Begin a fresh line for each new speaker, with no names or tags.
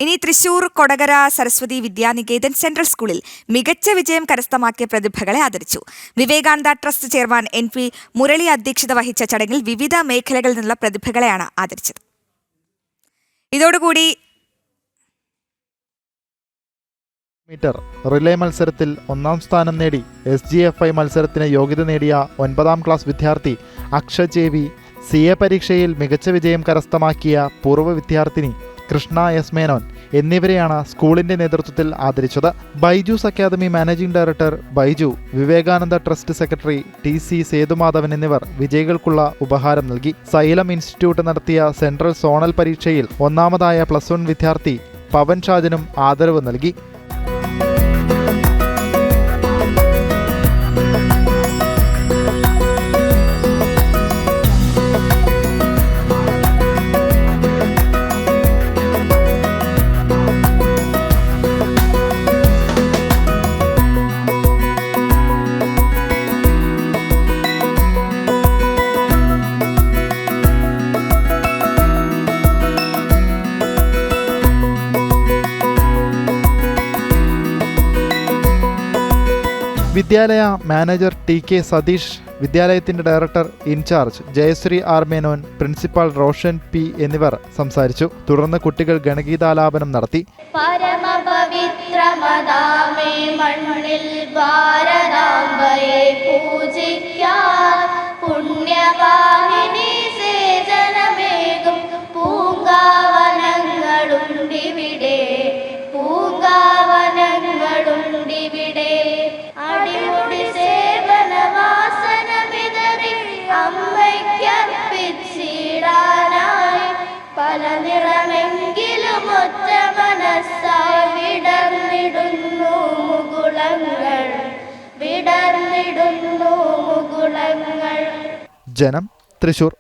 ഇനി തൃശൂർ കൊടകര സരസ്വതി വിദ്യാനികേതൻ സെൻട്രൽ സ്കൂളിൽ മികച്ച വിജയം കരസ്ഥമാക്കിയ പ്രതിഭകളെ ആദരിച്ചു. Vivekananda trust chairman NP Murali അധ്യക്ഷത വഹിച്ച ചടങ്ങിൽ വിവിധ മേഖലകളിൽ നിന്നുള്ള പ്രതിഭകളെയാണ് ആദരിച്ചത്. ഇതോടുകൂടി
മീറ്റർ റിലേ മത്സരത്തിൽ 1ാം സ്ഥാനം നേടി SGFI മത്സരത്തിന് യോഗ്യത നേടിയ 9ാം ക്ലാസ് വിദ്യാർത്ഥി അക്ഷയ് JV, CA പരീക്ഷയിൽ മികച്ച വിജയം കരസ്ഥമാക്കിയ പൂർവ്വ വിദ്യാർത്ഥിനി കൃഷ്ണ S മേനോൻ എന്നിവരെയാണ് സ്കൂളിന്റെ നേതൃത്വത്തിൽ ആദരിച്ചത്. Byju's academy managing director Byju, Vivekananda trust secretary TC Sethumadhavan എന്നിവർ വിജയികൾക്കുള്ള ഉപഹാരം നൽകി. സൈലം ഇൻസ്റ്റിറ്റ്യൂട്ട് നടത്തിയ സെൻട്രൽ സോണൽ പരീക്ഷയിൽ 1ാമതായ +1 വിദ്യാർത്ഥി പവൻ ഷാജനും ആദരവ് നൽകി. വിദ്യാലയ മാനേജർ TK സതീഷ്, വിദ്യാലയത്തിന്റെ director in charge Jayasree R Menon, principal Roshan P എന്നിവർ സംസാരിച്ചു. തുടർന്ന് കുട്ടികൾ ഗണഗീതാലാപനം നടത്തി. ജനം, തൃശൂർ.